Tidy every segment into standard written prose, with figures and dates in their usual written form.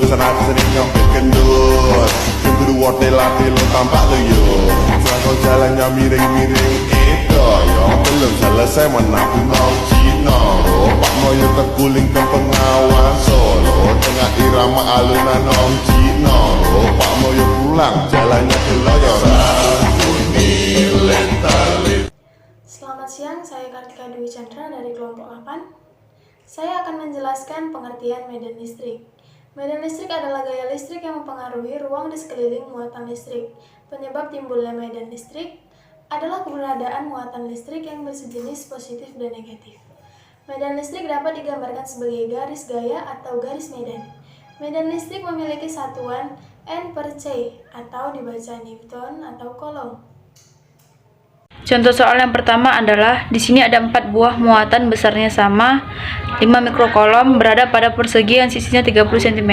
sana sering nyopet kendut. Yang kedua tela-telo tampak tuyul. Selangkau jalannya miring-miring itu yo. Belum selesai menabung mau Cino. Pak Moyo terguling ke pengawan Solo. Tengah irama alunan Om Cino. Pak Moyo pulang jalannya keloyoran. Bunyi lentalit. Selamat siang, saya Kartika Dwi Chandra dari kelompok 8. Saya akan menjelaskan pengertian medan listrik. Medan listrik adalah gaya listrik yang mempengaruhi ruang di sekeliling muatan listrik. Penyebab timbulnya medan listrik adalah keberadaan muatan listrik yang bersejenis positif dan negatif. Medan listrik dapat digambarkan sebagai garis gaya atau garis medan. Medan listrik memiliki satuan N/C atau dibaca Newton atau Coulomb. Contoh soal yang pertama adalah di sini ada 4 buah muatan besarnya sama 5 mikrocoulomb berada pada persegi yang sisinya 30 cm.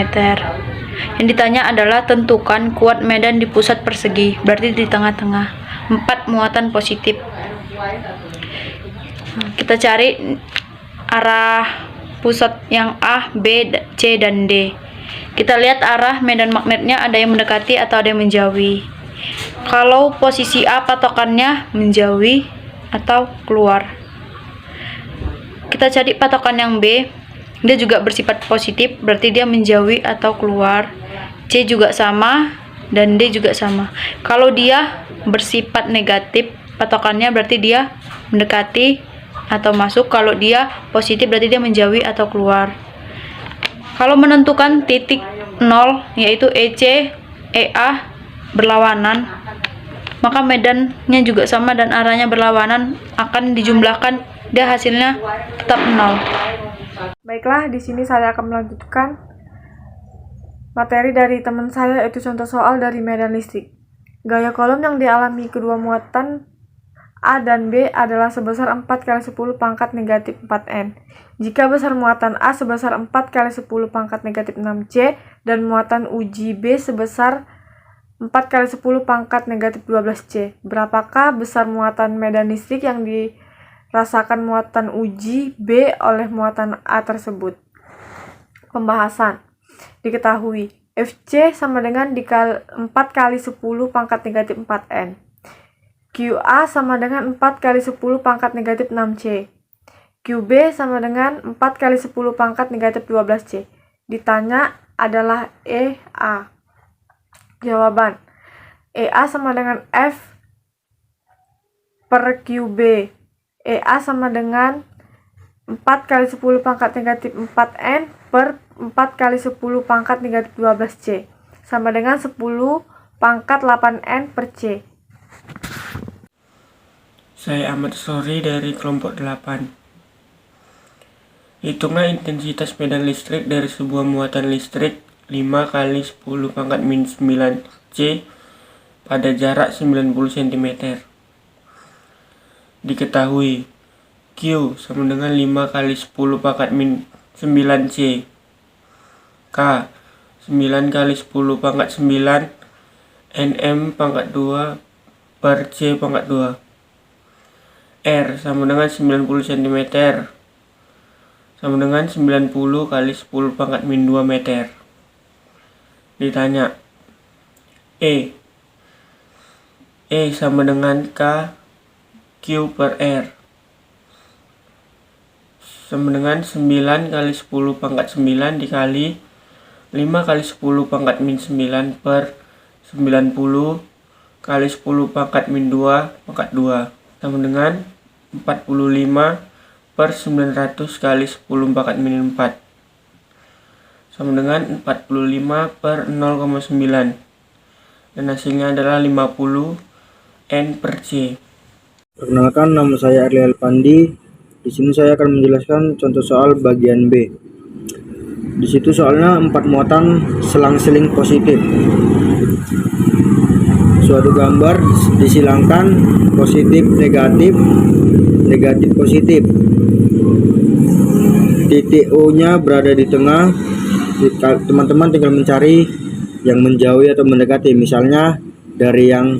Yang ditanya adalah tentukan kuat medan di pusat persegi, berarti di tengah-tengah. 4 muatan positif. Kita cari arah pusat yang A, B, C, dan D. Kita lihat arah medan magnetnya ada yang mendekati atau ada yang menjauhi. Kalau posisi A patokannya menjauhi atau keluar. Kita cari patokan yang B, dia juga bersifat positif, berarti dia menjauhi atau keluar. C juga sama, dan D juga sama. Kalau dia bersifat negatif, patokannya berarti dia mendekati atau masuk. Kalau dia positif, berarti dia menjauhi atau keluar. Kalau menentukan titik 0, yaitu EC, EA berlawanan, maka medannya juga sama dan arahnya berlawanan, akan dijumlahkan, dia hasilnya tetap 0. Baiklah, di sini saya akan melanjutkan materi dari teman saya, yaitu contoh soal dari medan listrik. Gaya Coulomb yang dialami kedua muatan A dan B adalah sebesar 4 kali 10 pangkat negatif 4N. Jika besar muatan A sebesar 4 kali 10 pangkat negatif 6C dan muatan uji B sebesar 4 kali 10 pangkat negatif 12C. Berapakah besar muatan medan listrik yang dirasakan muatan uji B oleh muatan A tersebut? Pembahasan. Diketahui FC sama dengan 4 kali 10 pangkat negatif 4N. QA sama dengan 4 kali 10 pangkat negatif 6C. QB sama dengan 4 kali 10 pangkat negatif 12C. Ditanya adalah EA. Jawaban. EA sama dengan F per QB. EA sama dengan 4 kali 10 pangkat negatif 4N per 4 kali 10 pangkat negatif 12C. Sama dengan 10 pangkat 8N per C. Saya Ahmad Sori dari kelompok 8. Hitunglah intensitas medan listrik dari sebuah muatan listrik 5 kali 10 pangkat min 9C pada jarak 90 cm. Diketahui Q sama dengan 5 kali 10 pangkat min 9C. K 9 kali 10 pangkat 9 NM pangkat 2 per C pangkat 2. R sama dengan 90 cm sama dengan 90 kali 10 pangkat min 2 meter. Ditanya E sama dengan K Q per R sama dengan 9 kali 10 pangkat 9 dikali 5 kali 10 pangkat min 9 per 90 kali 10 pangkat min 2 pangkat 2 sama dengan 45 per 900 kali 10 pangkat min 4 sama dengan 45 per 0,9 dan hasilnya adalah 50 N per C. Perkenalkan, nama saya Arli Alpandi. Di sini saya akan menjelaskan contoh soal bagian B. Di situ soalnya 4 muatan selang-seling positif. Suatu gambar disilangkan positif negatif, negatif positif. Titik O-nya berada di tengah. Teman-teman tinggal mencari yang menjauhi atau mendekati, misalnya dari yang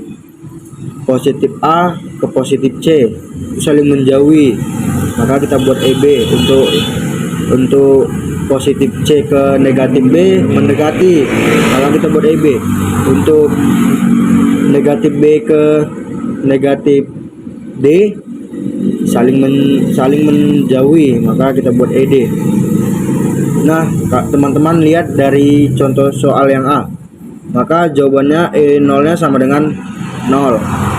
positif A ke positif C itu saling menjauhi, maka kita buat EB untuk positif C ke negatif B mendekati, maka kita buat EB. Untuk negatif B ke negatif D saling menjauhi, maka kita buat ED. Nah, teman-teman lihat dari contoh soal yang A, maka jawabannya E0 nya sama dengan 0.